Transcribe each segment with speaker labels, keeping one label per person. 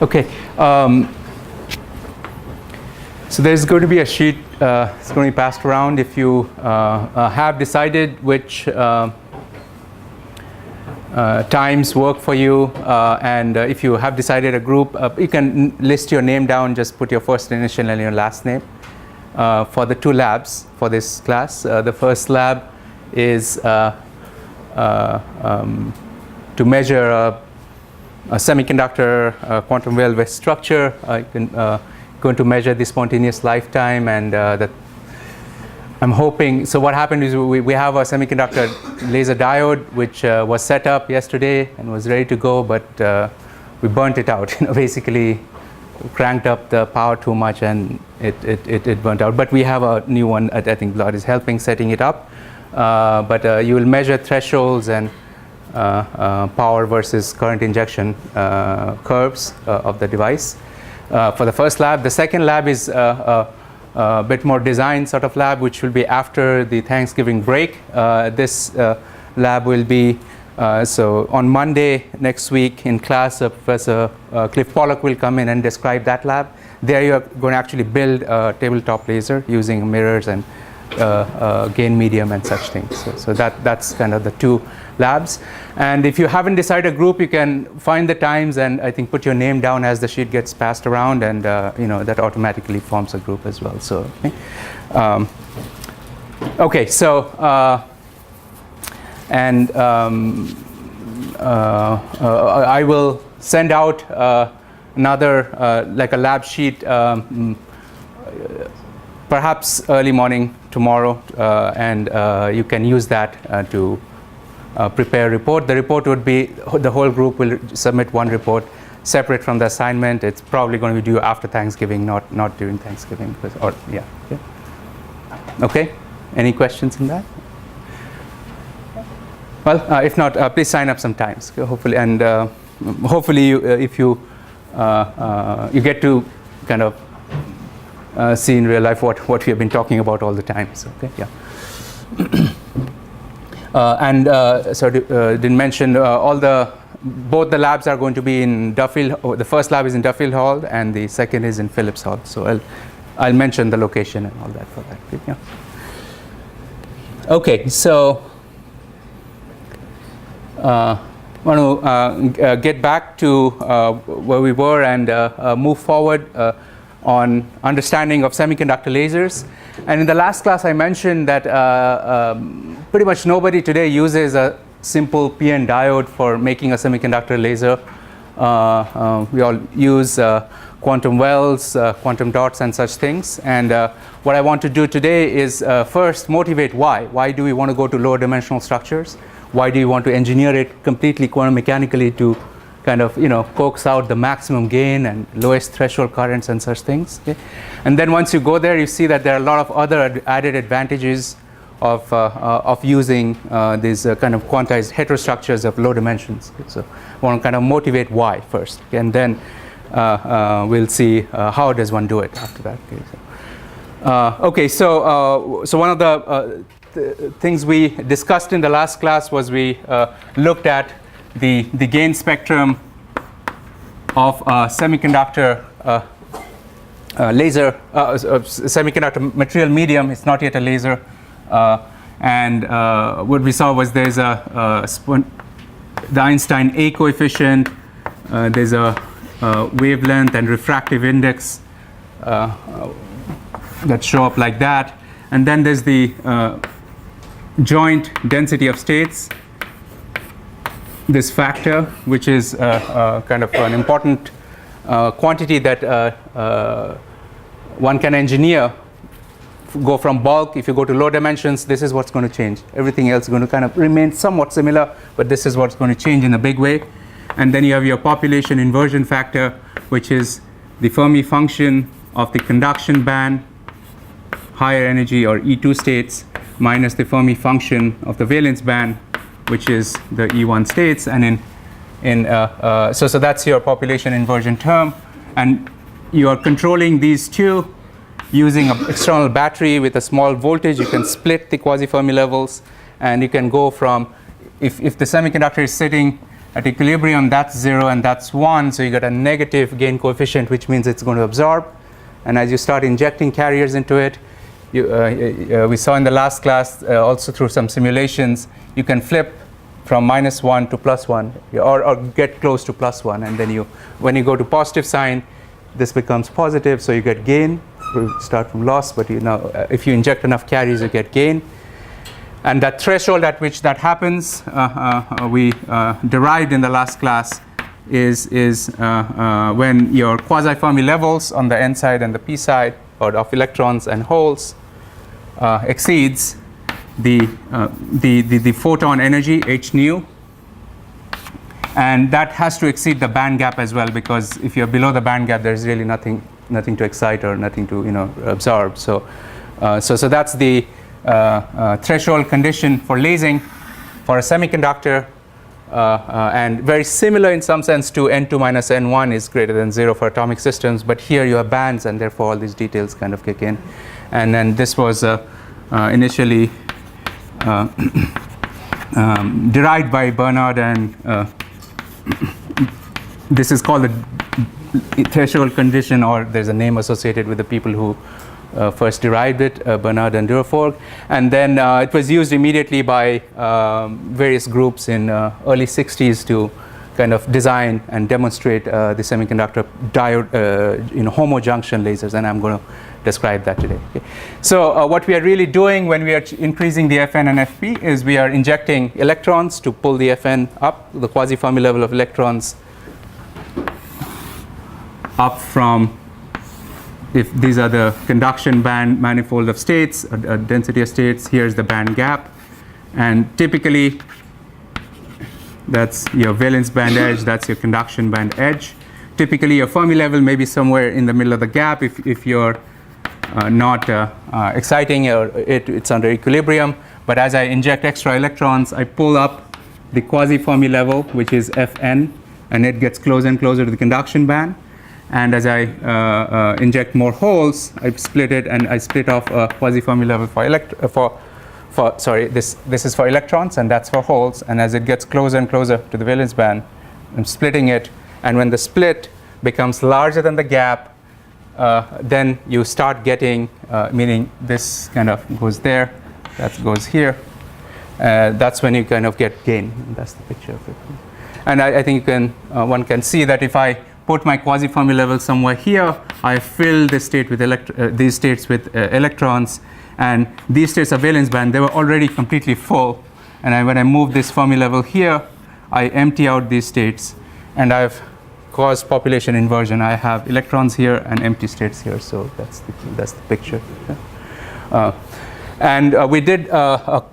Speaker 1: Okay. So there's going to be a sheet. It's going to be passed around. If you have decided which times work for you, and if you have decided a group, you can list your name down. Just put your first initial and your last name for the two labs for this class. The first lab is to measure a semiconductor quantum well structure. You can going to measure the spontaneous lifetime, and that I'm hoping. So what happened is we have a semiconductor laser diode which was set up yesterday and was ready to go, but we burnt it out. Basically cranked up the power too much, and it burnt out. But we have a new one. I think Blood is helping setting it up. But you will measure thresholds and power versus current injection curves of the device for the first lab. The second lab is a bit more design sort of lab, which will be after the Thanksgiving break. This lab will be so on Monday next week in class. Professor Cliff Pollock will come in and describe that lab. There you are going to actually build a tabletop laser using mirrors and gain medium and such things. So that's kind of the two labs. And if you haven't decided a group, you can find the times and I think put your name down as the sheet gets passed around, and that automatically forms a group as well. So okay, so I will send out another like a lab sheet perhaps early morning tomorrow, and you can use that to prepare a report. The report would be, the whole group will submit one report separate from the assignment. It's probably going to be due after Thanksgiving, not during Thanksgiving. Yeah. Okay. Any questions in that? Well, if not, please sign up sometimes. Hopefully, and hopefully, if you get to kind of see in real life what we have been talking about all the time. So, okay, yeah. Didn't mention both the labs are going to be in Duffield. The first lab is in Duffield Hall, and the second is in Phillips Hall. So I'll mention the location and all that for that. Yeah. Okay, so I want to get back to where we were and move forward on understanding of semiconductor lasers. And in the last class I mentioned that pretty much nobody today uses a simple PN diode for making a semiconductor laser. We all use quantum wells, quantum dots and such things. And what I want to do today is first motivate why. Why do we want to go to lower dimensional structures? Why do you want to engineer it completely quantum mechanically to kind of coax out the maximum gain and lowest threshold currents and such things? Okay? And then once you go there, you see that there are a lot of other added advantages of using these kind of quantized heterostructures of low dimensions. Okay? So I want to kind of motivate why first, okay? And then we'll see how does one do it after that. Okay, so one of the things we discussed in the last class was we looked at the gain spectrum of semiconductor laser, semiconductor material medium. It's not yet a laser, and what we saw was there's the Einstein A coefficient, there's a wavelength and refractive index that show up like that, and then there's the joint density of states, this factor, which is kind of an important quantity that one can engineer. Go from bulk, if you go to low dimensions, this is what's going to change. Everything else is going to kind of remain somewhat similar, but this is what's going to change in a big way. And then you have your population inversion factor, which is the Fermi function of the conduction band, higher energy or E2 states, minus the Fermi function of the valence band, which is the E1 states. And so that's your population inversion term, and you are controlling these two using an external battery with a small voltage. You can split the quasi-Fermi levels, and you can go from, if the semiconductor is sitting At equilibrium, that's 0 and that's 1, so you get a negative gain coefficient, which means it's going to absorb. And as you start injecting carriers into it, we saw in the last class, also through some simulations, you can flip from -1 to +1, or get close to +1. And then when you go to positive sign, this becomes positive, so you get gain. We start from loss, but if you inject enough carriers, you get gain. And that threshold at which that happens, we derived in the last class, is when your quasi-Fermi levels on the n side and the p side, or of electrons and holes, exceeds the photon energy h nu, and that has to exceed the band gap as well, because if you're below the band gap, there's really nothing to excite or nothing to absorb. So that's the threshold condition for lasing for a semiconductor, and very similar in some sense to n2 minus n1 is greater than 0 for atomic systems, but here you have bands, and therefore all these details kind of kick in. And then this was initially derived by Bernard, and this is called the threshold condition, or there's a name associated with the people who first derived it, Bernard and Durafort. And then it was used immediately by various groups in early 60s to kind of design and demonstrate the semiconductor diode, homojunction lasers, and I'm going to describe that today. Okay. So what we are really doing when we are increasing the Fn and Fp is we are injecting electrons to pull the Fn up, the quasi-Fermi level of electrons up from, if these are the conduction band manifold of states, density of states, here's the band gap. And typically, that's your valence band edge, that's your conduction band edge. Typically, your Fermi level may be somewhere in the middle of the gap if you're not exciting, or it's under equilibrium. But as I inject extra electrons, I pull up the quasi-Fermi level, which is Fn, and it gets closer and closer to the conduction band. And as I inject more holes, I split it, and I split off a quasi-Fermi level this is for electrons, and that's for holes. And as it gets closer and closer to the valence band, I'm splitting it. And when the split becomes larger than the gap, then you start getting, meaning this kind of goes there, that goes here. That's when you kind of get gain. That's the picture of it. And I think one can see that if I put my quasi-Fermi level somewhere here, I fill this state with these states with electrons, and these states are valence band. They were already completely full, and when I move this Fermi level here, I empty out these states, and I've caused population inversion. I have electrons here and empty states here, so that's the picture. And we did a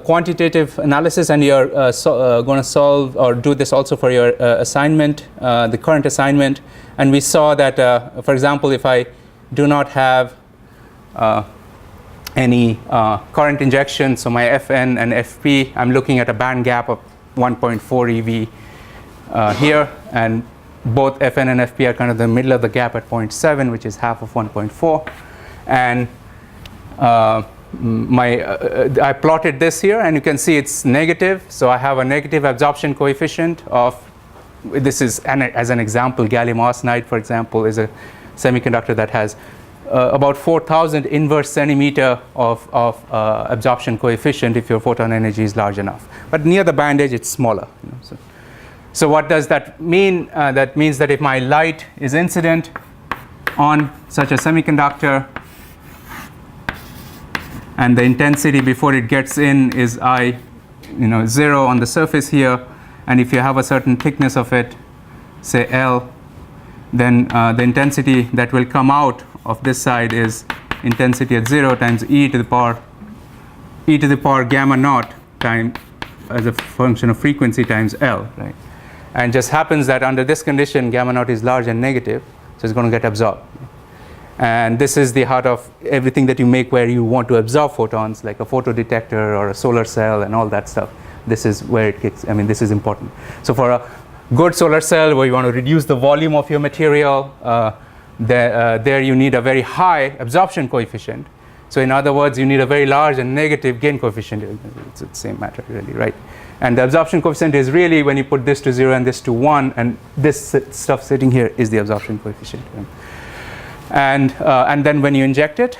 Speaker 1: quantitative analysis, and you're going to solve or do this also for your assignment, the current assignment. And we saw that, for example, if I do not have any current injection, so my Fn and Fp, I'm looking at a band gap of 1.4 eV here, and both Fn and Fp are kind of the middle of the gap at 0.7, which is half of 1.4. And I plotted this here, and you can see it's negative. So I have a negative absorption coefficient of, this is as an example, gallium arsenide, for example, is a semiconductor that has about 4,000 inverse centimeter of absorption coefficient if your photon energy is large enough. But near the band edge, it's smaller. So what does that mean? That means that if my light is incident on such a semiconductor, and the intensity before it gets in is 0 on the surface here, and if you have a certain thickness of it, say L, then the intensity that will come out of this side is intensity at 0 times e to the power gamma naught time as a function of frequency times L, right? And just happens that under this condition, gamma naught is large and negative, so it's going to get absorbed. And this is the heart of everything that you make where you want to absorb photons, like a photodetector or a solar cell and all that stuff. This is where it kicks. I mean, this is important. So for a good solar cell where you want to reduce the volume of your material, there you need a very high absorption coefficient. So in other words, you need a very large and negative gain coefficient. It's the same matter, really, right? And the absorption coefficient is really when you put this to 0 and this to 1, and this stuff sitting here is the absorption coefficient. And then when you inject it,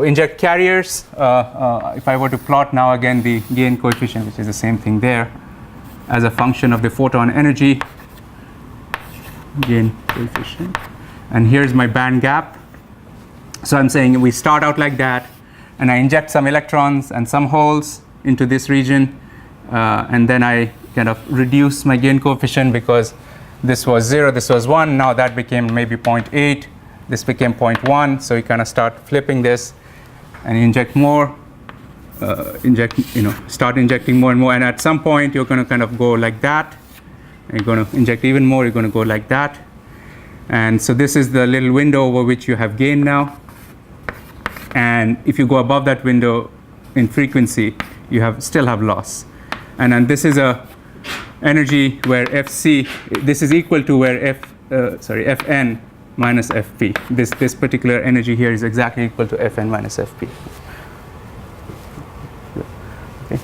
Speaker 1: inject carriers, if I were to plot now again the gain coefficient, which is the same thing there, as a function of the photon energy, gain coefficient. And here's my band gap. So I'm saying we start out like that, and I inject some electrons and some holes into this region, and then I kind of reduce my gain coefficient because this was 0, this was 1, now that became maybe 0.8, this became 0.1, so you kind of start flipping this and inject more, start injecting more and more, and at some point you're going to kind of go like that, and you're going to inject even more, you're going to go like that. And so this is the little window over which you have gain now. And if you go above that window in frequency, you still have loss. And then this is a energy where Fc, this is equal to where Fn minus Fp. This particular energy here is exactly equal to Fn minus Fp. Okay.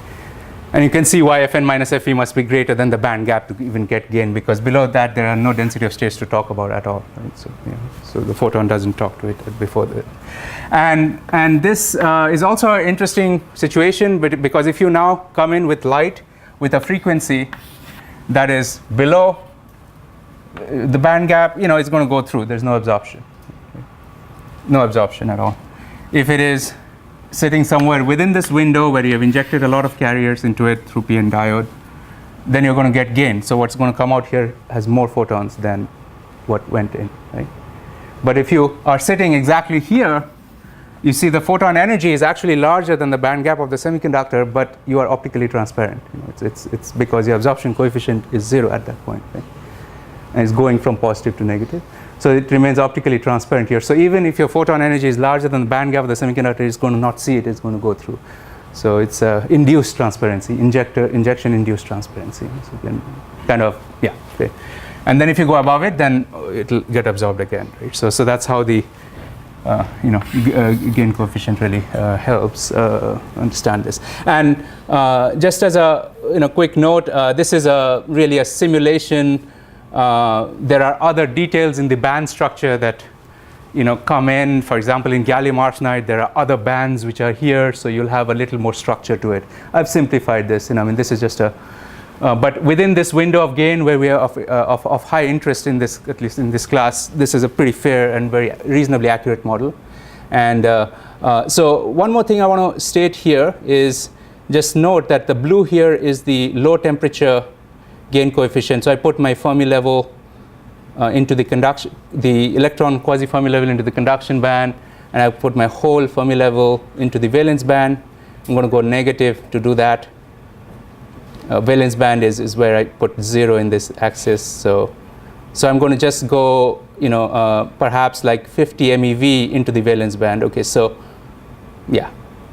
Speaker 1: And you can see why Fn minus Fp must be greater than the band gap to even get gain, because below that there are no density of states to talk about at all. Right? So the photon doesn't talk to it before that. And this is also an interesting situation, because if you now come in with light with a frequency that is below the band gap, it's going to go through. There's no absorption. No absorption at all. If it is sitting somewhere within this window where you have injected a lot of carriers into it through p-n diode, then you're going to get gain. So what's going to come out here has more photons than what went in, right? But if you are sitting exactly here, you see the photon energy is actually larger than the band gap of the semiconductor, but you are optically transparent. It's because your absorption coefficient is 0 at that point, right? And it's going from positive to negative. So it remains optically transparent here. So even if your photon energy is larger than the band gap of the semiconductor, it's going to not see it, it's going to go through. So it's induced transparency, injection induced transparency. So you can kind of, yeah. Okay. And then if you go above it, then it'll get absorbed again, right? So that's how the gain coefficient really helps understand this. And just as a quick note, this is really a simulation. There are other details in the band structure that come in. For example, in gallium arsenide, there are other bands which are here, so you'll have a little more structure to it. I've simplified this, this is just a. But within this window of gain, where we are of high interest in this, at least in this class, this is a pretty fair and very reasonably accurate model. And so one more thing I want to state here is just note that the blue here is the low temperature gain coefficient. So I put my Fermi level into the electron quasi-Fermi level into the conduction band, and I put my whole Fermi level into the valence band. I'm going to go negative to do that. Valence band is where I put 0 in this axis. So I'm going to just go, perhaps like 50 MeV into the valence band. Okay, so yeah,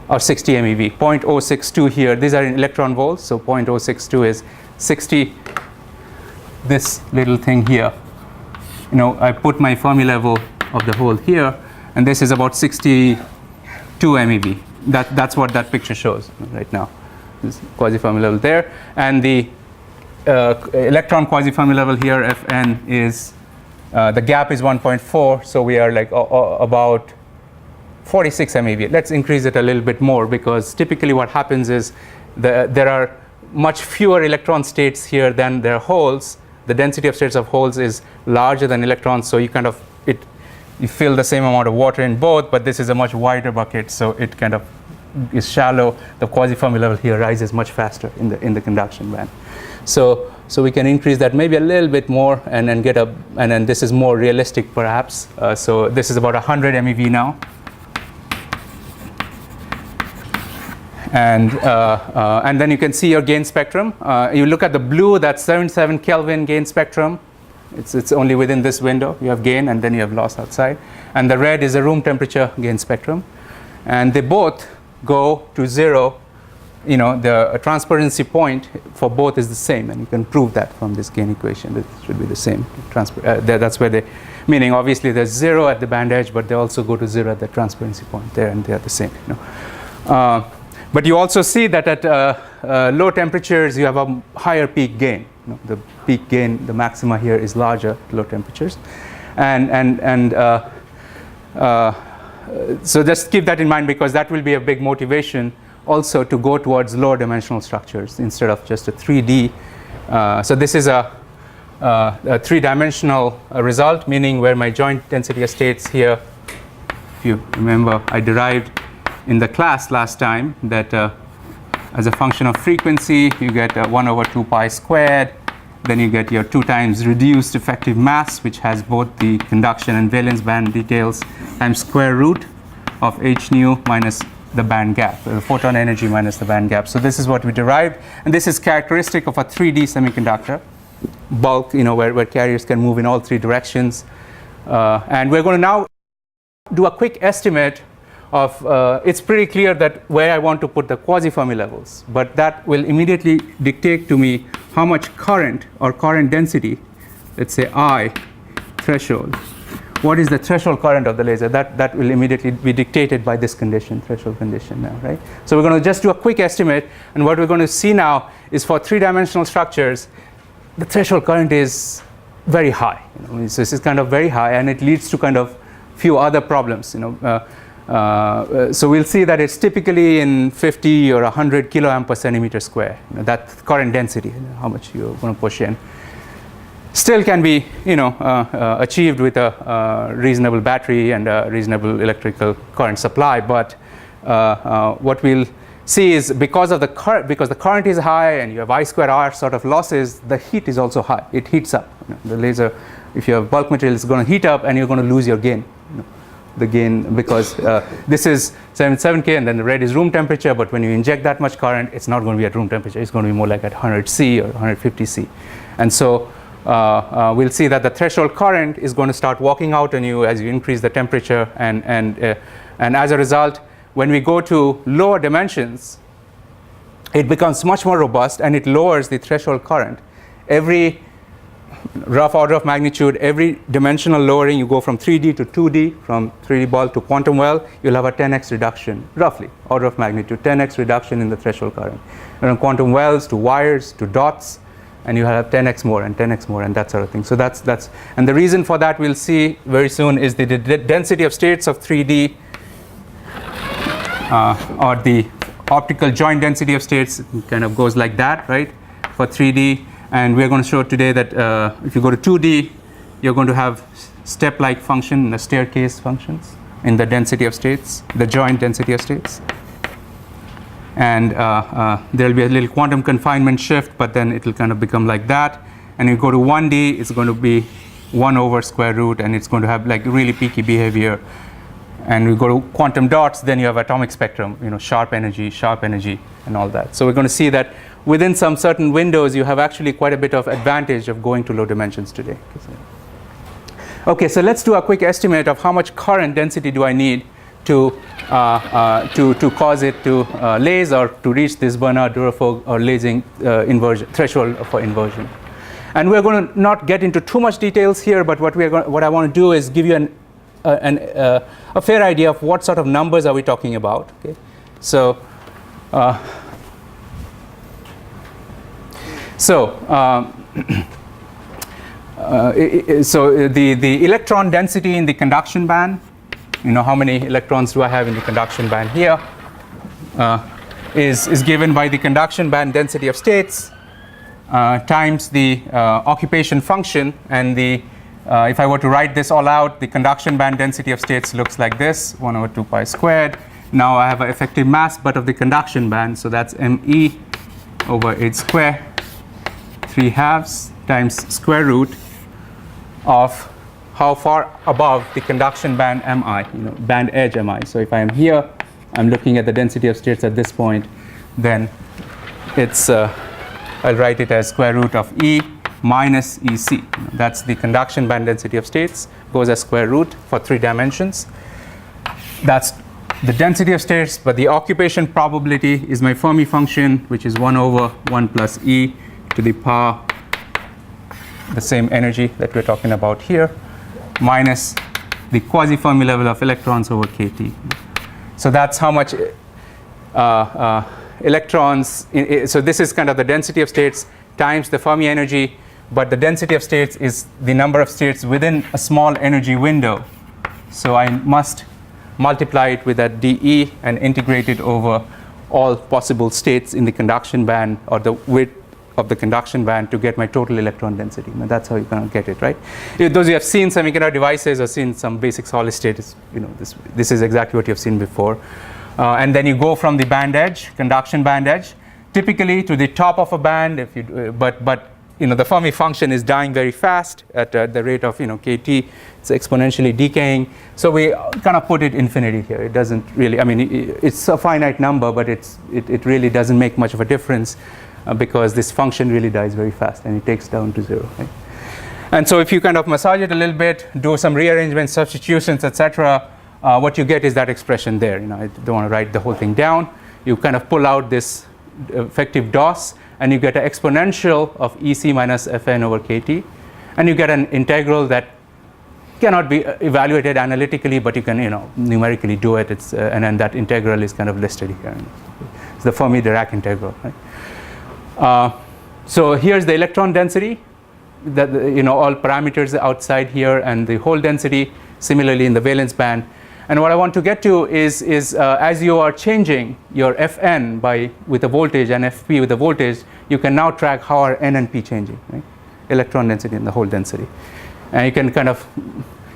Speaker 1: or 60 MeV. 0.062 here. These are in electron volts. So 0.062 is 60. This little thing here. I put my Fermi level of the hole here, and this is about 62 MeV. That's what that picture shows right now. This quasi-Fermi level there, and the electron quasi-Fermi level here, Fn, is the gap is 1.4, so we are like about 46 MeV. Let's increase it a little bit more, because typically what happens is there are much fewer electron states here than there are holes. The density of states of holes is larger than electrons, so you you fill the same amount of water in both, but this is a much wider bucket, so it kind of is shallow. The quasi-Fermi level here rises much faster in the conduction band. So we can increase that maybe a little bit more, and then this is more realistic perhaps. So this is about 100 MeV now. And then you can see your gain spectrum. You look at the blue, that's 77 Kelvin gain spectrum. It's only within this window. You have gain, and then you have loss outside. And the red is a room temperature gain spectrum. And they both go to 0. The transparency point for both is the same, and you can prove that from this gain equation. It should be the same. That's where they meaning obviously there's 0 at the band edge, but they also go to 0 at the transparency point there, and they're the same. But you also see that at low temperatures you have a higher peak gain. The peak gain, the maxima here is larger at low temperatures, so just keep that in mind, because that will be a big motivation also to go towards lower dimensional structures instead of just a 3D. So this is a 3-dimensional result, meaning where my joint density of states here, if you remember, I derived in the class last time that as a function of frequency, you get 1 over 2 pi squared. Then you get your 2 times reduced effective mass, which has both the conduction and valence band details, times square root of h nu minus the band gap, the photon energy minus the band gap. So this is what we derived, and this is characteristic of a 3D semiconductor bulk, where carriers can move in all 3 directions. And we're going to now do a quick estimate of, it's pretty clear that where I want to put the quasi-Fermi levels, but that will immediately dictate to me how much current or current density, let's say I threshold. What is the threshold current of the laser? That will immediately be dictated by this condition, threshold condition now, right? So we're going to just do a quick estimate, and what we're going to see now is for 3-dimensional structures, the threshold current is very high. So this is kind of very high, and it leads to kind of few other problems. So we'll see that it's typically in 50 or 100 kiloamp per centimeter square. That current density, how much you're going to push in, still can be achieved with a reasonable battery and a reasonable electrical current supply. But what we'll see is because the current is high and you have I square R sort of losses, the heat is also high. It heats up. The laser, if you have bulk material, is going to heat up, and you're going to lose your gain. The gain, because this is 77K, and then the red is room temperature, but when you inject that much current, it's not going to be at room temperature. It's going to be more like at 100 C or 150 C. And so we'll see that the threshold current is going to start walking out on you as you increase the temperature, and as a result, when we go to lower dimensions, it becomes much more robust, and it lowers the threshold current. Every rough order of magnitude, every dimensional lowering, you go from 3D to 2D, from 3D bulk to quantum well, you'll have a 10x reduction, roughly, order of magnitude, 10x reduction in the threshold current. And on quantum wells to wires to dots, and you have 10x more and 10x more and that sort of thing. So that's and the reason for that we'll see very soon is the density of states of 3D, or the optical joint density of states kind of goes like that, right, for 3D. And we're going to show today that if you go to 2D, you're going to have step-like function, the staircase functions in the density of states, the joint density of states. And there'll be a little quantum confinement shift, but then it'll kind of become like that. And you go to 1D, it's going to be 1 over square root, and it's going to have like really peaky behavior. And we go to quantum dots, then you have atomic spectrum, sharp energy, and all that. So we're going to see that within some certain windows, you have actually quite a bit of advantage of going to low dimensions today. Okay, so let's do a quick estimate of how much current density do I need to cause it to laze or to reach this Bernard-Durafour or lasing inversion threshold for inversion. And we're going to not get into too much details here, but what I want to do is give you a fair idea of what sort of numbers are we talking about. Okay, so. So the electron density in the conduction band, how many electrons do I have in the conduction band here, is given by the conduction band density of states times the occupation function. And if I were to write this all out, the conduction band density of states looks like this, 1 over 2 pi squared. Now I have an effective mass, but of the conduction band, so that's ME over h squared, 3/2 times square root of how far above the conduction band am I, band edge am I. So if I am here, I'm looking at the density of states at this point, then it's, I'll write it as square root of E minus EC. That's the conduction band density of states, goes as square root for 3 dimensions. That's the density of states, but the occupation probability is my Fermi function, which is 1 over 1 plus E to the power, the same energy that we're talking about here. minus the quasi-Fermi level of electrons over kT. So that's how much electrons, so this is kind of the density of states times the Fermi energy, but the density of states is the number of states within a small energy window. So I must multiply it with that dE and integrate it over all possible states in the conduction band or the width of the conduction band to get my total electron density. Now that's how you kind of get it, right? Those who have seen semiconductor devices or seen some basic solid state, this is exactly what you've seen before. And then you go from the band edge, conduction band edge, typically to the top of a band. If you, but the Fermi function is dying very fast at the rate of kT. It's exponentially decaying. So we kind of put it infinity here. It doesn't really. I mean, it's a finite number, but it really doesn't make much of a difference. Because this function really dies very fast and it takes down to 0. Right? And so if you kind of massage it a little bit, do some rearrangements, substitutions, etc., what you get is that expression there. I don't want to write the whole thing down. You kind of pull out this effective DOS, and you get an exponential of EC minus Fn over kT, and you get an integral that cannot be evaluated analytically, but you can numerically do it. And then that integral is kind of listed here. It's the Fermi-Dirac integral. Right? So here's the electron density, that all parameters outside here, and the hole density similarly in the valence band. And what I want to get to is as you are changing your Fn with the voltage and Fp with the voltage, you can now track how are N and P changing, right? Electron density and the hole density. And you can kind of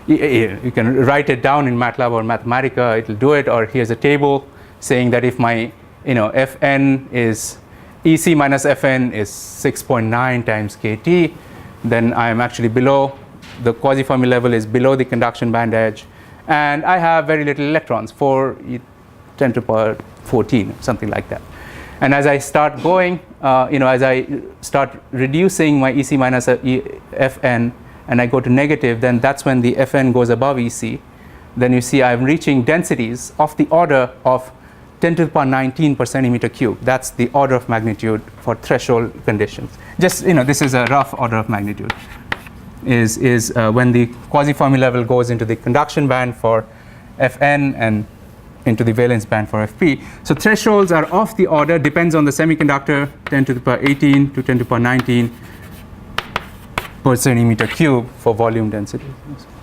Speaker 1: you can write it down in MATLAB or Mathematica. It'll do it. Or here's a table saying that if my Fn is EC minus Fn is 6.9 times kT, then I am actually below, the quasi-Fermi level is below the conduction band edge, and I have very little electrons, 10 to the power 14, something like that. And as I start going, as I start reducing my EC minus Fn and I go to negative, then that's when the Fn goes above EC. Then you see I'm reaching densities of the order of 10 to the power 19 per centimeter cube. That's the order of magnitude for threshold conditions. Just, this is a rough order of magnitude. Is when the quasi-Fermi level goes into the conduction band for Fn and into the valence band for Fp. So thresholds are of the order, depends on the semiconductor, 10 to the power 18 to 10 to the power 19 per centimeter cube for volume density,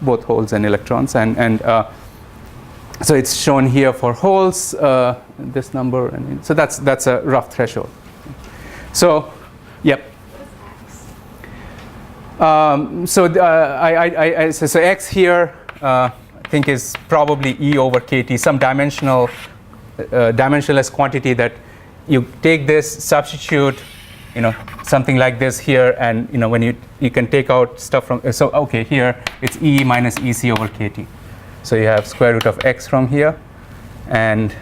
Speaker 1: both holes and electrons. And so it's shown here for holes, this number, and so that's a rough threshold. So, yep. So X here I think is probably E over KT, some dimensionless quantity that you take this, substitute, something like this here, and when you can take out stuff from, so okay, here it's E minus EC over KT. So you have square root of X from here, and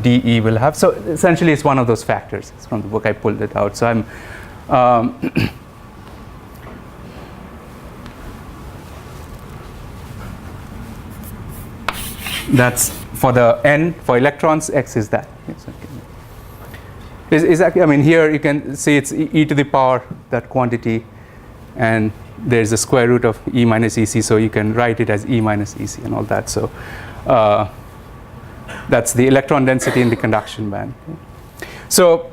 Speaker 1: DE will have, so essentially it's one of those factors. It's from the book, I pulled it out. So I'm that's for the N, for electrons, X is that. Yes, okay. I mean, here you can see it's E to the power, that quantity, and there's a square root of E minus EC, so you can write it as E minus EC and all that. So that's the electron density in the conduction band. So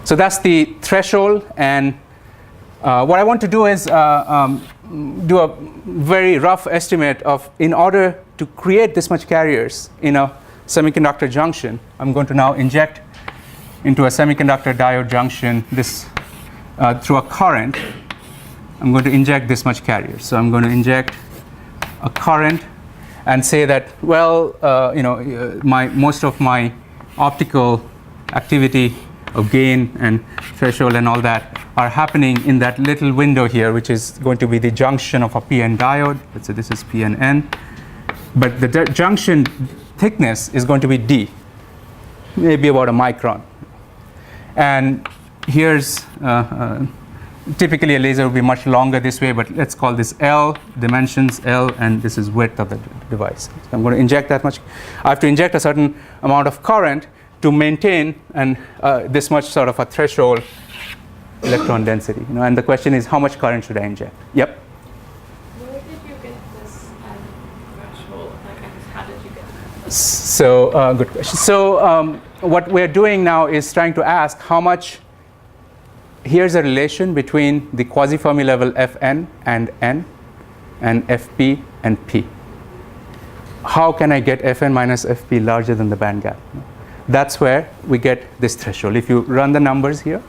Speaker 1: that's the threshold, and what I want to do is do a very rough estimate of, in order to create this much carriers in a semiconductor junction, I'm going to now inject into a semiconductor diode junction this through a current. I'm going to inject this much carrier. So I'm going to inject a current and say that, well, most of my optical activity of gain and threshold and all that are happening in that little window here, which is going to be the junction of a PN diode. Let's say this is PNN. But the junction thickness is going to be D, maybe about a micron. And here's, typically a laser will be much longer this way, but let's call this L, dimensions L, and this is width of the device. So I'm going to inject that much. I have to inject a certain amount of current to maintain this much sort of a threshold electron density. And the question is, how much current should I inject? Yep. So good question. So what we're doing now is trying to ask how much. Here's a relation between the quasi-Fermi level Fn and n, and Fp and p. How can I get Fn minus Fp larger than the band gap? That's where we get this threshold. If you run the numbers here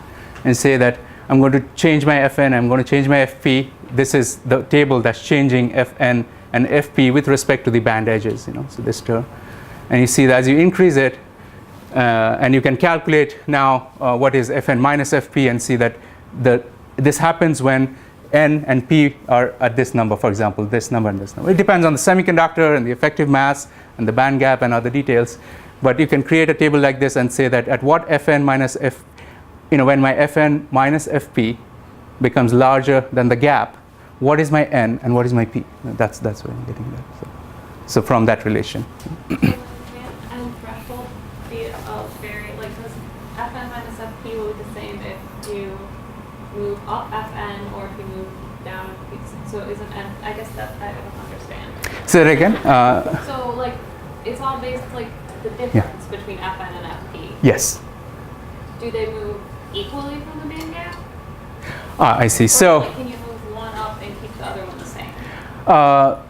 Speaker 1: and say that I'm going to change my Fn, I'm going to change my Fp, this is the table that's changing Fn and Fp with respect to the band edges, so this term. And you see that as you increase it, and you can calculate now what is Fn minus Fp and see that this happens when n and p are at this number, for example, this number and this number. It depends on the semiconductor and the effective mass and the band gap and other details. But you can create a table like this and say that at what Fn minus F, when my Fn minus Fp becomes larger than the gap, what is my n and what is my p? That's where I'm getting there. So from that relation.
Speaker 2: Move up Fn or if you move down, so isn't n? I guess that I don't understand.
Speaker 1: Say that again.
Speaker 2: So like it's all based like the difference between Fn and Fp.
Speaker 1: Yes.
Speaker 2: Do they move equally from the band gap?
Speaker 1: I see.
Speaker 2: Or
Speaker 1: so
Speaker 2: like, can you move one up and keep the other one the same?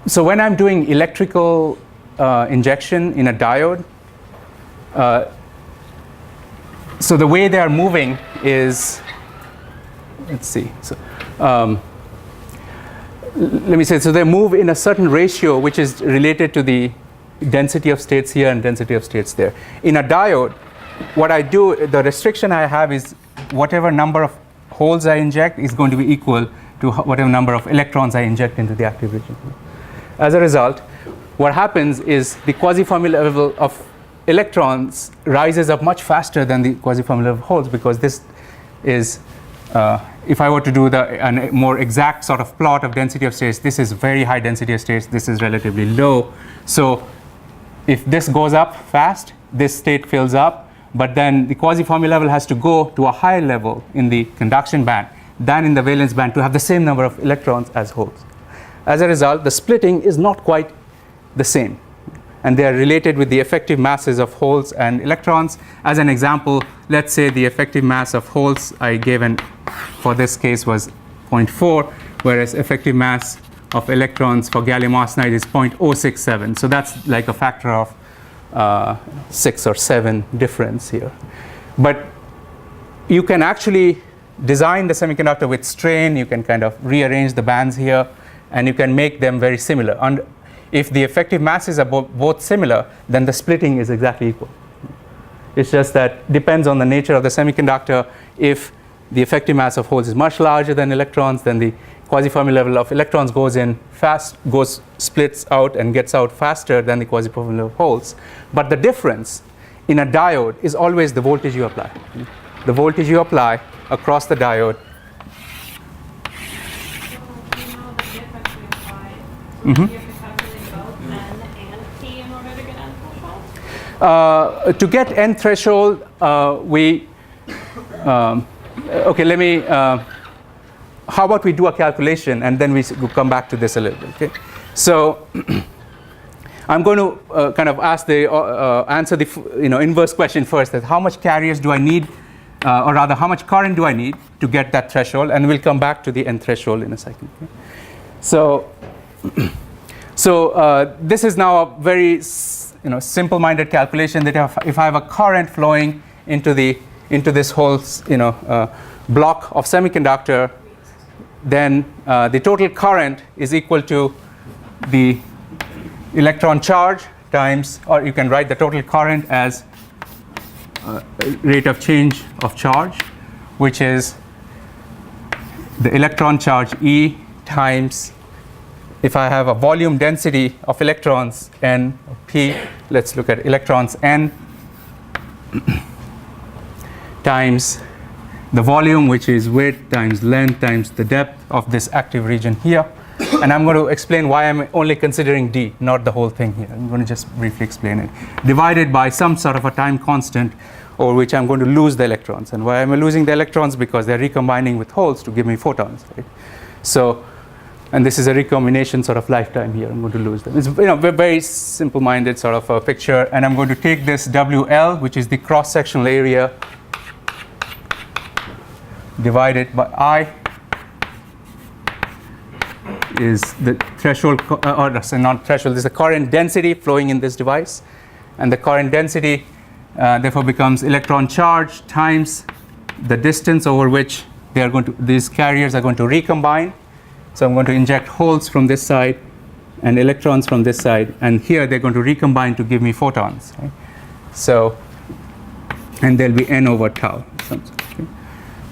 Speaker 1: So when I'm doing electrical injection in a diode, so the way they are moving is. Let's see. So, let me say, so they move in a certain ratio which is related to the density of states here and density of states there. In a diode, what I do, the restriction I have is whatever number of holes I inject is going to be equal to whatever number of electrons I inject into the active region. As a result, what happens is the quasi-Fermi level of electrons rises up much faster than the quasi-Fermi level of holes, because this is if I were to do a more exact sort of plot of density of states, this is very high density of states, this is relatively low. So if this goes up fast, this state fills up, but then the quasi-Fermi level has to go to a higher level in the conduction band than in the valence band to have the same number of electrons as holes. As a result, the splitting is not quite the same, and they are related with the effective masses of holes and electrons. As an example, let's say the effective mass of holes I gave for this case was 0.4, whereas effective mass of electrons for gallium arsenide is 0.067. So that's like a factor of 6 or 7 difference here. But you can actually design the semiconductor with strain. You can kind of rearrange the bands here, and you can make them very similar. And if the effective masses are both similar, then the splitting is exactly equal. It's just that depends on the nature of the semiconductor. If the effective mass of holes is much larger than electrons, then the quasi-Fermi level of electrons splits out and gets out faster than the quasi-Fermi level of holes. But the difference in a diode is always the voltage you apply. The voltage you apply across the diode. To get n threshold, okay, let me, how about we do a calculation and then we come back to this a little bit, okay? So I'm going to kind of ask answer the inverse question first, that how much carriers do I need, or rather how much current do I need to get that threshold, and we'll come back to the n threshold in a second. Okay? So this is now a very simple-minded calculation, that if I have a current flowing into this whole block of semiconductor, then the total current is equal to the electron charge times, or you can write the total current as rate of change of charge, which is the electron charge E times, if I have a volume density of electrons n or p, let's look at electrons n times the volume, which is width times length times the depth of this active region here. And I'm going to explain why I'm only considering d, not the whole thing here. I'm going to just briefly explain it. Divided by some sort of a time constant over which I'm going to lose the electrons. And why am I losing the electrons? Because they're recombining with holes to give me photons. Right? So And this is a recombination sort of lifetime here. I'm going to lose them. It's very simple-minded sort of a picture. And I'm going to take this WL, which is the cross-sectional area, divided by I, is the threshold, not threshold, this is the current density flowing in this device. And the current density therefore becomes electron charge times the distance over which these carriers are going to recombine. So I'm going to inject holes from this side and electrons from this side, and here they're going to recombine to give me photons. Right? So, and there'll be n over tau. Okay.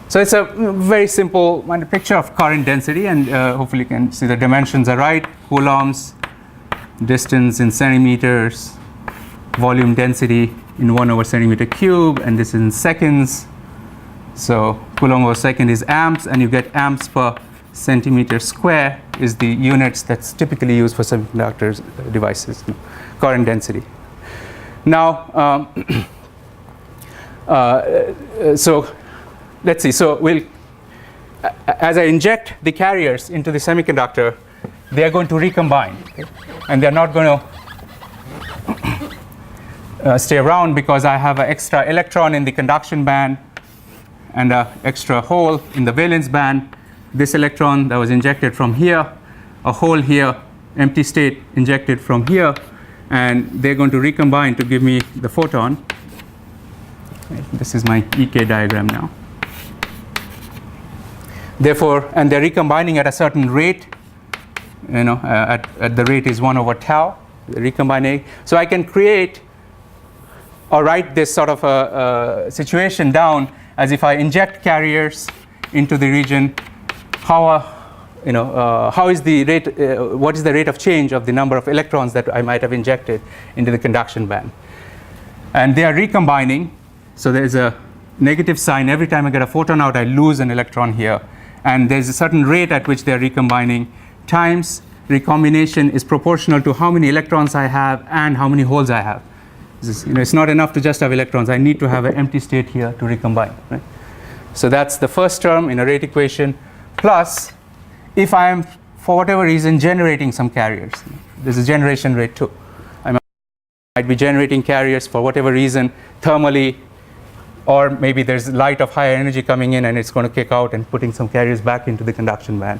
Speaker 1: So it's a very simple picture of current density, and hopefully you can see the dimensions are right. Coulombs, distance in centimeters, volume density in 1 over centimeter cube, and this is in seconds. So Coulomb over second is amps, and you get amps per centimeter square is the units that's typically used for semiconductors devices, current density. Now, so let's see. So as I inject the carriers into the semiconductor, they are going to recombine, okay? And they're not going to stay around because I have an extra electron in the conduction band and an extra hole in the valence band. This electron that was injected from here, a hole here, empty state injected from here, and they're going to recombine to give me the photon. Okay, this is my EK diagram now. Therefore, and they're recombining at a certain rate, at the rate is 1 over tau, recombining. So I can create or write this sort of a situation down as if I inject carriers into the region. How is the rate? What is the rate of change of the number of electrons that I might have injected into the conduction band? And they are recombining. So there is a negative sign every time I get a photon out. I lose an electron here, and there's a certain rate at which they are recombining. Times recombination is proportional to how many electrons I have and how many holes I have. It's not enough to just have electrons. I need to have an empty state here to recombine. Right? So that's the first term in a rate equation. Plus, if I am, for whatever reason, generating some carriers, there's a generation rate too. I might be generating carriers for whatever reason, thermally, or maybe there's light of higher energy coming in and it's going to kick out and putting some carriers back into the conduction band.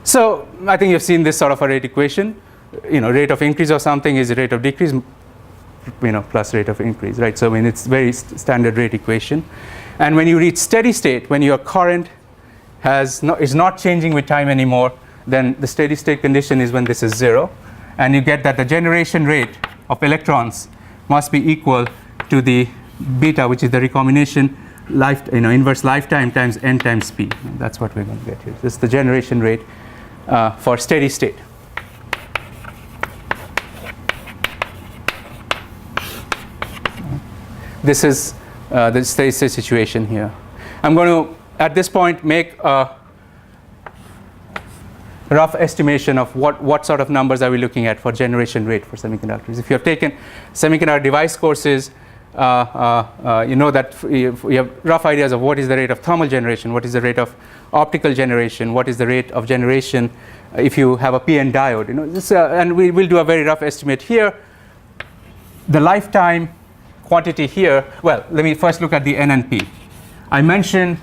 Speaker 1: So I think you've seen this sort of a rate equation. Rate of increase of something is rate of decrease, plus rate of increase, right? So it's very standard rate equation. And when you reach steady state, when your current is not changing with time anymore, then the steady state condition is when this is 0, and you get that the generation rate of electrons must be equal to the beta, which is the recombination inverse lifetime times n times p. That's what we're going to get here. This is the generation rate for steady state. This is the steady state situation here. I'm going to, at this point, make a rough estimation of what sort of numbers are we looking at for generation rate for semiconductors. If you have taken semiconductor device courses, you know that you have rough ideas of what is the rate of thermal generation, what is the rate of optical generation, what is the rate of generation if you have a PN diode. And we will do a very rough estimate here. The lifetime quantity here, well, let me first look at the N and P. I mentioned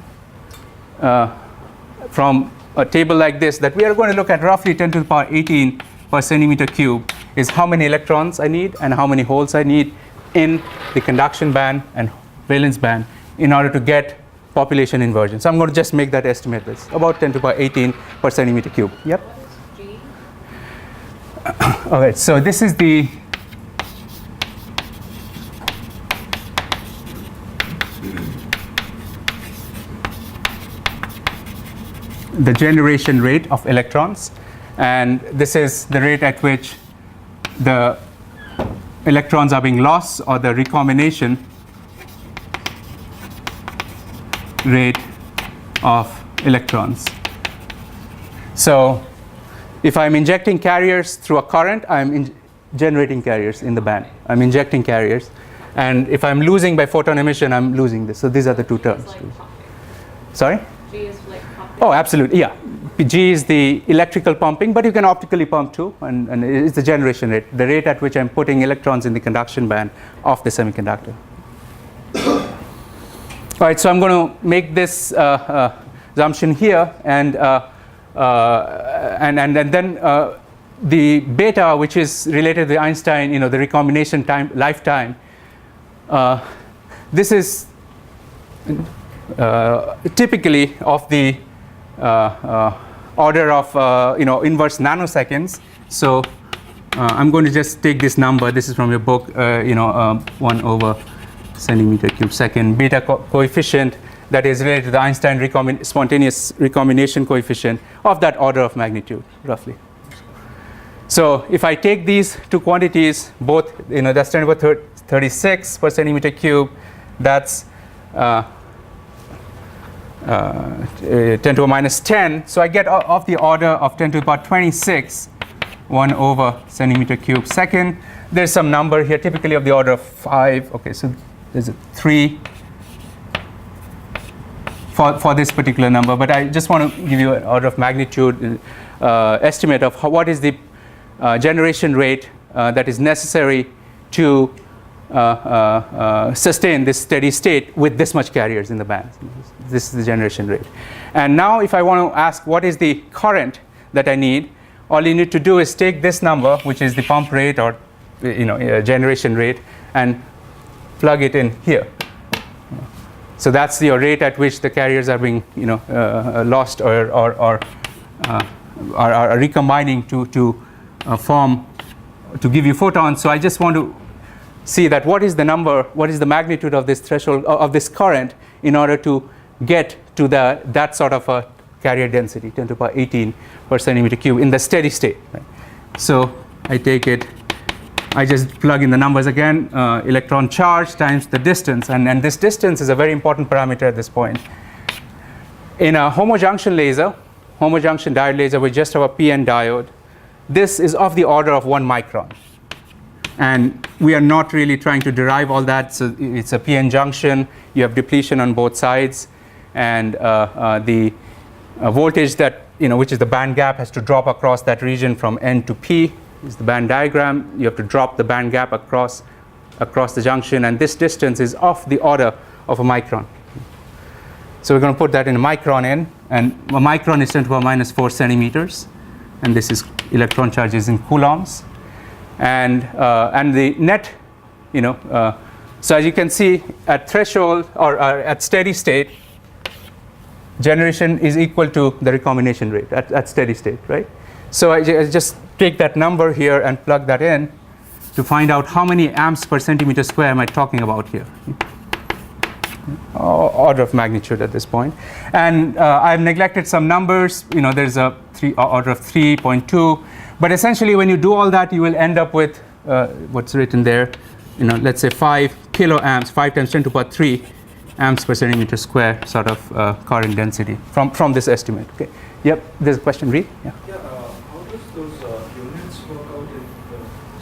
Speaker 1: from a table like this that we are going to look at roughly 10 to the power 18 per centimeter cube is how many electrons I need and how many holes I need in the conduction band and valence band in order to get population inversion. So I'm going to just make that estimate. It's about 10 to the power 18 per centimeter cube. Yep. All right, so this is the generation rate of electrons, and this is the rate at which the electrons are being lost, or the recombination rate of electrons. So if I'm injecting carriers through a current, I'm generating carriers in the band. I'm injecting carriers, and if I'm losing by photon emission, I'm losing this. So these are the two terms.
Speaker 2: Like
Speaker 1: Sorry?
Speaker 2: G is like
Speaker 1: Oh, absolutely, yeah. G is the electrical pumping, but you can optically pump too, and it's the generation rate, the rate at which I'm putting electrons in the conduction band of the semiconductor. All right, so I'm going to make this assumption here, and then the beta, which is related to the Einstein, the recombination time lifetime. This is typically of the order of inverse nanoseconds. So I'm going to just take this number. This is from your book, 1 over centimeter cube second. Beta coefficient that is related to the Einstein spontaneous recombination coefficient of that order of magnitude, roughly. So if I take these two quantities, both, that's 10 to the 36 per centimeter cube, that's 10 to the minus 10. So I get of the order of 10 to the power 26, 1 over centimeter cube second. There's some number here, typically of the order of 5. Okay, so there's a 3 for this particular number. But I just want to give you an order of magnitude estimate of what is the generation rate that is necessary to sustain this steady state with this much carriers in the band. This is the generation rate. And now if I want to ask what is the current that I need, all you need to do is take this number, which is the pump rate or generation rate, and plug it in here. So that's the rate at which the carriers are being lost or are recombining to form, to give you photons. So I just want to see that what is the number, what is the magnitude of this threshold of this current in order to get to that sort of a carrier density, 10 to the power 18 per centimeter cube in the steady state. Right? So I take it, I just plug in the numbers again, electron charge times the distance, and this distance is a very important parameter at this point. In a homojunction laser, homojunction diode laser, we just have a PN diode. This is of the order of 1 micron. And we are not really trying to derive all that. So it's a PN junction. You have depletion on both sides. And the voltage that, which is the band gap, has to drop across that region from N to P. Is the band diagram. You have to drop the band gap across the junction. And this distance is of the order of a micron. So we're going to put that in a micron in. And a micron is 10 to the power minus 4 centimeters. And this is electron charges in coulombs. And the net, so as you can see, at threshold or at steady state, generation is equal to the recombination rate at steady state, right? So I just take that number here and plug that in to find out how many amps per centimeter square am I talking about here. Order of magnitude at this point. And I've neglected some numbers. There's a order of 3.2. But essentially, when you do all that, you will end up with what's written there. Let's say 5 kiloamps, 5 times 10 to the power 3 amps per centimeter square sort of current density from this estimate. Okay. Yep. There's a question. Read. Yeah.
Speaker 3: Yeah. How does those units work out if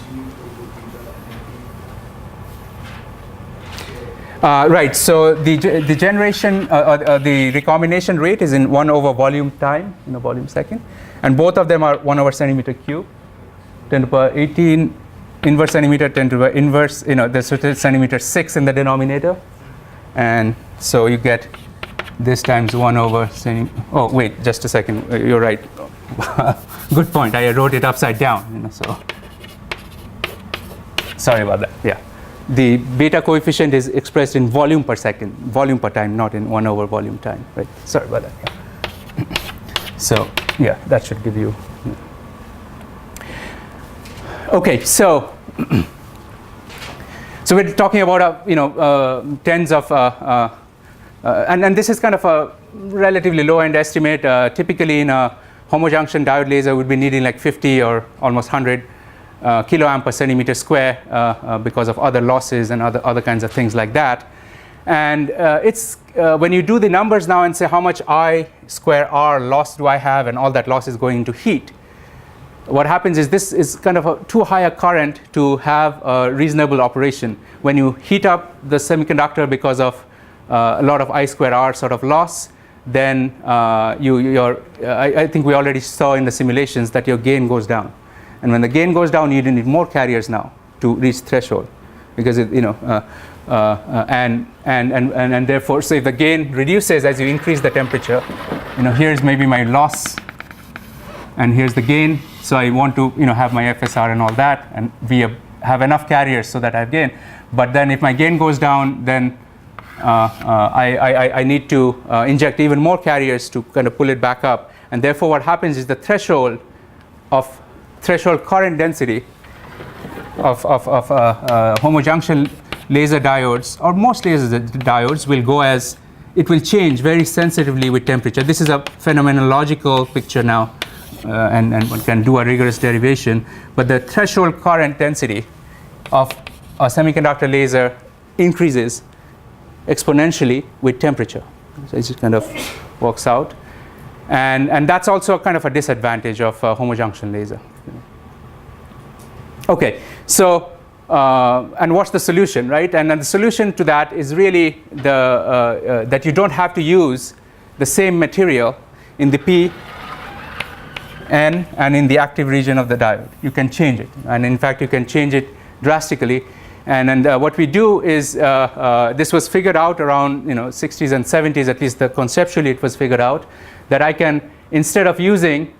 Speaker 3: G equal to beta?
Speaker 1: Right. So the generation, the recombination rate is in 1 over volume time, volume second. And both of them are 1 over centimeter cube, 10 to the power 18 inverse centimeter, 10 to the inverse, there's centimeter 6 in the denominator. And so you get this times 1 over centimeter. Oh, wait, just a second. You're right. Good point. I wrote it upside down, so. Sorry about that. Yeah. The beta coefficient is expressed in volume per second, volume per time, not in 1 over volume time, right? Sorry about that. Yeah. So, yeah, that should give you. Okay, so we're talking about tens of, and this is kind of a relatively low-end estimate. Typically, in a homojunction diode laser, we'd be needing like 50 or almost 100 kiloamp per centimeter square because of other losses and other kinds of things like that. And it's when you do the numbers now and say how much I square R loss do I have, and all that loss is going into heat, what happens is this is kind of too high a current to have a reasonable operation. When you heat up the semiconductor because of a lot of I square R sort of loss, then I think we already saw in the simulations that your gain goes down. And when the gain goes down, you need more carriers now to reach threshold, because and therefore, so if the gain reduces as you increase the temperature, here's maybe my loss, and here's the gain. So I want to have my FSR and all that, and we have enough carriers so that I have gain. But then if my gain goes down, then I need to inject even more carriers to kind of pull it back up. And therefore, what happens is the threshold current density of homojunction laser diodes, or most laser diodes, will go as it will change very sensitively with temperature. This is a phenomenological picture now, and one can do a rigorous derivation. But the threshold current density of a semiconductor laser increases exponentially with temperature. So it just kind of works out. And that's also kind of a disadvantage of homojunction laser. Okay, so and what's the solution, right? And the solution to that is really that you don't have to use the same material in the P, N, and in the active region of the diode. You can change it, and in fact, you can change it drastically. And what we do is this was figured out around 60s and 70s, at least conceptually it was figured out, that I can, instead of using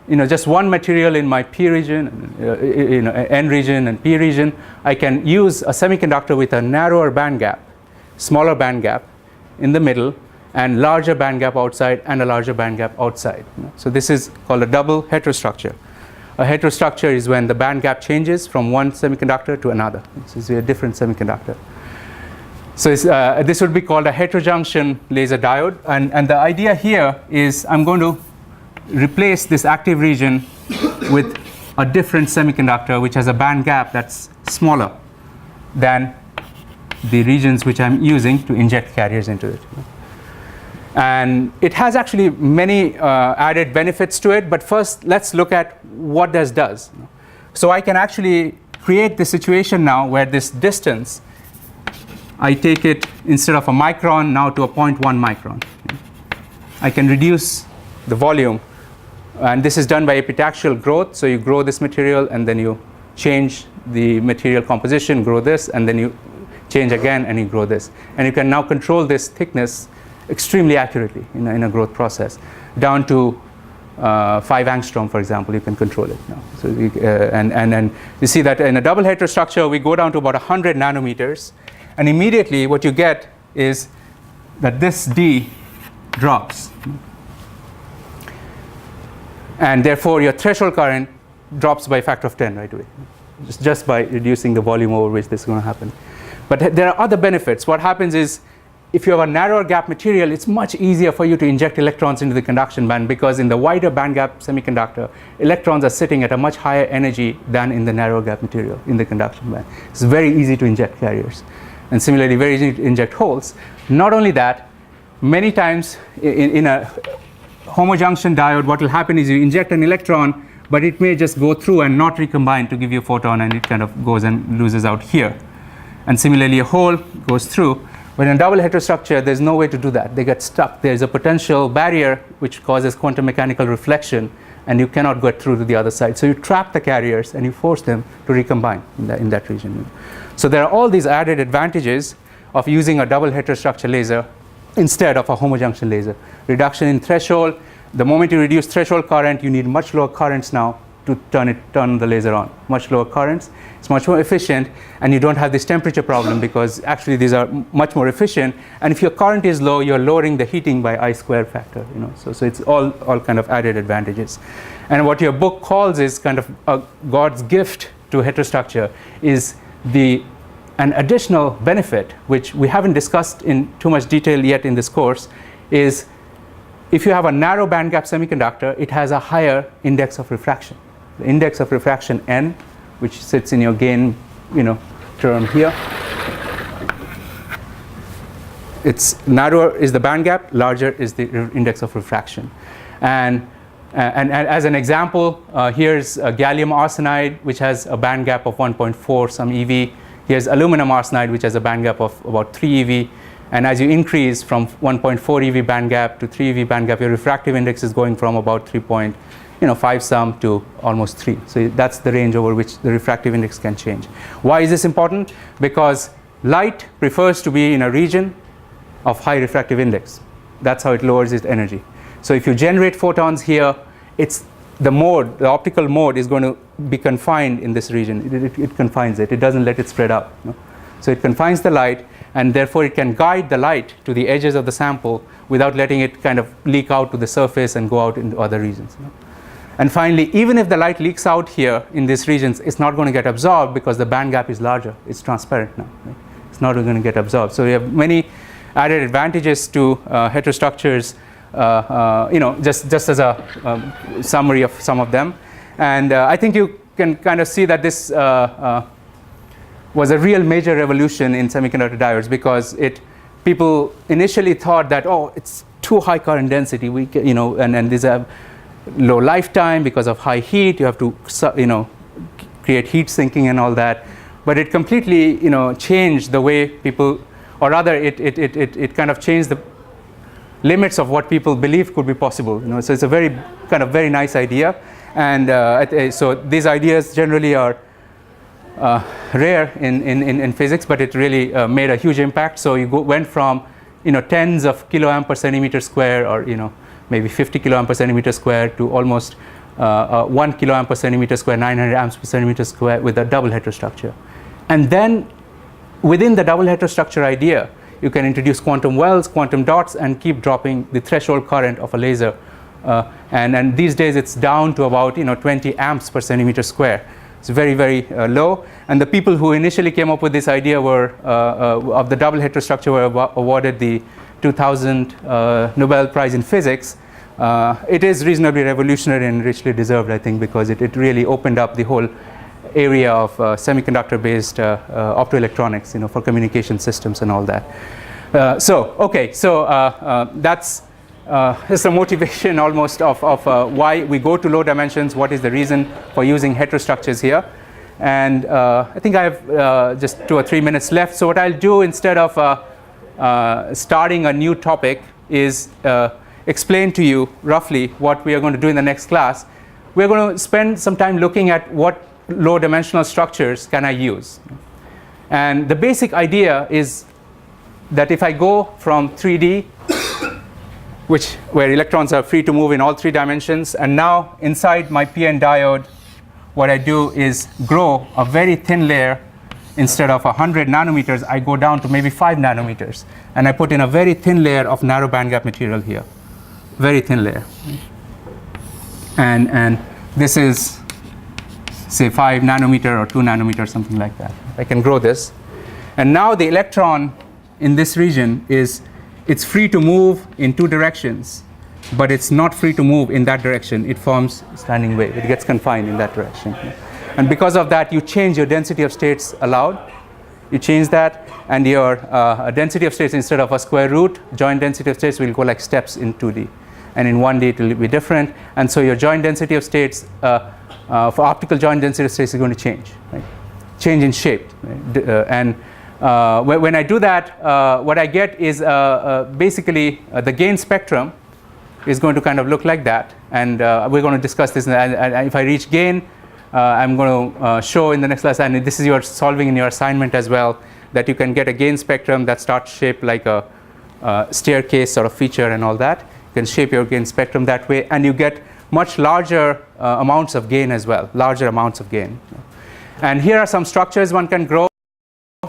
Speaker 1: just one material in my P region, N region and P region, I can use a semiconductor with a narrower band gap, smaller band gap in the middle, and larger band gap outside and a larger band gap outside. So this is called a double heterostructure. A heterostructure is when the band gap changes from one semiconductor to another. This is a different semiconductor. So this would be called a heterojunction laser diode. And the idea here is I'm going to replace this active region with a different semiconductor which has a band gap that's smaller than the regions which I'm using to inject carriers into it. And it has actually many added benefits to it, but first let's look at what this does. So I can actually create this situation now where this distance, I take it instead of a micron now to a 0.1 micron. I can reduce the volume, and this is done by epitaxial growth. So you grow this material and then you change the material composition, grow this, and then you change again and you grow this. And you can now control this thickness extremely accurately in a growth process, down to 5 angstrom, for example. You can control it now. So and you see that in a double heterostructure, we go down to about 100 nanometers, and immediately what you get is that this D drops, and therefore your threshold current drops by a factor of 10 right away, just by reducing the volume over which this is going to happen. But there are other benefits. What happens is, if you have a narrower gap material, it's much easier for you to inject electrons into the conduction band, because in the wider band gap semiconductor, electrons are sitting at a much higher energy than in the narrow gap material in the conduction band. It's very easy to inject carriers, and similarly very easy to inject holes. Not only that, many times in a homojunction diode, what will happen is you inject an electron, but it may just go through and not recombine to give you a photon, and it kind of goes and loses out here. And similarly, a hole goes through. But in a double heterostructure, there's no way to do that. They get stuck. There's a potential barrier which causes quantum mechanical reflection, and you cannot get through to the other side. So you trap the carriers and you force them to recombine in that region. So there are all these added advantages of using a double heterostructure laser instead of a homojunction laser. Reduction in threshold. The moment you reduce threshold current, you need much lower currents now to turn the laser on. Much lower currents. It's much more efficient, and you don't have this temperature problem, because actually these are much more efficient. And if your current is low, you're lowering the heating by I squared factor. So it's all kind of added advantages. And what your book calls is kind of God's gift to heterostructure is an additional benefit, which we haven't discussed in too much detail yet in this course, is if you have a narrow bandgap semiconductor, it has a higher index of refraction. The index of refraction N, which sits in your gain, term here. It's narrower is the band gap, larger is the index of refraction. And as an example, here's gallium arsenide, which has a band gap of 1.4 some eV. Here's aluminum arsenide, which has a band gap of about 3 eV. And as you increase from 1.4 eV band gap to 3 eV band gap, your refractive index is going from about 3.5 some to almost 3. So that's the range over which the refractive index can change. Why is this important? Because light prefers to be in a region of high refractive index. That's how it lowers its energy. So if you generate photons here, it's the optical mode is going to be confined in this region. It confines it. It doesn't let it spread out. So it confines the light, and therefore it can guide the light to the edges of the sample without letting it kind of leak out to the surface and go out into other regions. And finally, even if the light leaks out here in these regions, it's not going to get absorbed because the band gap is larger. It's transparent now. Right? It's not going to get absorbed. So we have many added advantages to heterostructures, just as a summary of some of them. And I think you can kind of see that this was a real major revolution in semiconductor diodes, because people initially thought that, oh, it's too high current density, and these have low lifetime because of high heat. You have to create heat sinking and all that. But it completely changed the way people, or rather it kind of changed the limits of what people believed could be possible. So it's a very nice idea. And so these ideas generally are rare in physics, but it really made a huge impact. So you went from tens of kiloamp per centimeter square, or maybe 50 kiloamp per centimeter square, to almost 1 kiloamp per centimeter square, 900 amps per centimeter square with a double heterostructure. And then within the double heterostructure idea, you can introduce quantum wells, quantum dots, and keep dropping the threshold current of a laser. And these days it's down to about 20 amps per centimeter square. It's very, very low. And the people who initially came up with this idea were of the double heterostructure were awarded the 2000 Nobel Prize in Physics. It is reasonably revolutionary and richly deserved, I think, because it really opened up the whole area of semiconductor-based optoelectronics, for communication systems and all that. So that's the motivation almost of why we go to low dimensions. What is the reason for using heterostructures here? And I think I have just 2 or 3 minutes left. So what I'll do instead of starting a new topic is explain to you roughly what we are going to do in the next class. We're going to spend some time looking at what low dimensional structures can I use. And the basic idea is that if I go from 3D, where electrons are free to move in all 3 dimensions, and now inside my PN diode, what I do is grow a very thin layer. Instead of 100 nanometers, I go down to maybe 5 nanometers, and I put in a very thin layer of narrow bandgap material here, very thin layer. And this is, say, 5 nanometer or 2 nanometer, something like that. I can grow this. And now the electron in this region it's free to move in 2 directions, but it's not free to move in that direction. It forms standing wave. It gets confined in that direction. And because of that, you change your density of states allowed. You change that, and your density of states, instead of a square root, joint density of states will go like steps in 2D. And in 1D, it will be different. And so your joint density of states, for optical joint density of states, is going to change, right? Change in shape. Right? When I do that, what I get is basically the gain spectrum is going to kind of look like that. And we're going to discuss this. And if I reach gain, I'm going to show in the next class, and this is your solving in your assignment as well, that you can get a gain spectrum that starts shaped like a staircase sort of feature and all that. You can shape your gain spectrum that way, and you get much larger amounts of gain as well, larger amounts of gain. And here are some structures one can grow.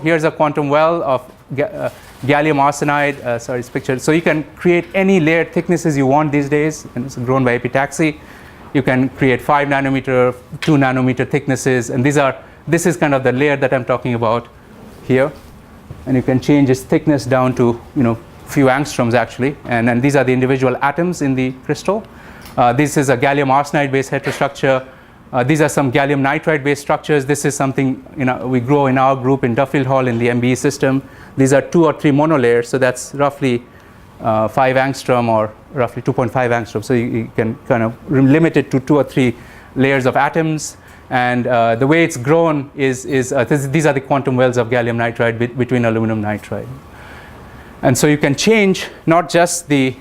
Speaker 1: Here's a quantum well of gallium arsenide. Sorry, it's pictured. So you can create any layered thicknesses you want these days, and it's grown by epitaxy. You can create 5 nanometer, 2 nanometer thicknesses, and this is kind of the layer that I'm talking about here. And you can change its thickness down to few angstroms actually, and these are the individual atoms in the crystal. This is a gallium arsenide based heterostructure. These are some gallium nitride based structures. This is something we grow in our group in Duffield Hall in the MBE system. These are 2 or 3 monolayers, so that's roughly 5 angstrom or roughly 2.5 angstrom. So you can kind of limit it to 2 or 3 layers of atoms. And the way it's grown is these are the quantum wells of gallium nitride between aluminum nitride. And so you can change not just the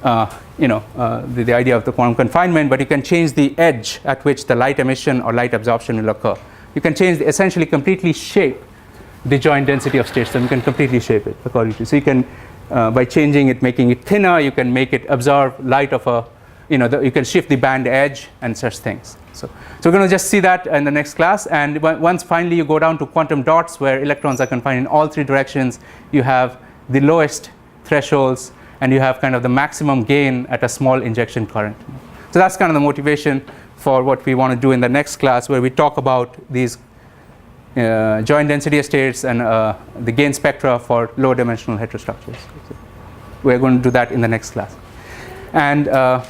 Speaker 1: the idea of the quantum confinement, but you can change the edge at which the light emission or light absorption will occur. You can change, essentially completely shape the joint density of states. So you can completely shape it according to. So you can, by changing it, making it thinner, you can make it absorb light of a, you can shift the band edge and such things. So we're going to just see that in the next class. And once finally you go down to quantum dots where electrons are confined in all three directions, you have the lowest thresholds and you have kind of the maximum gain at a small injection current. So that's kind of the motivation for what we want to do in the next class, where we talk about these joint density states and the gain spectra for low dimensional heterostructures. So we're going to do that in the next class. And all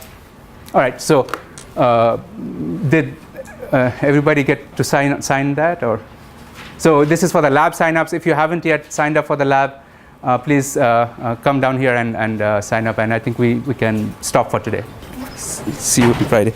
Speaker 1: right, so did everybody get to sign that? Or so this is for the lab sign-ups. If you haven't yet signed up for the lab, please come down here and sign up. And I think we can stop for today. See you on Friday.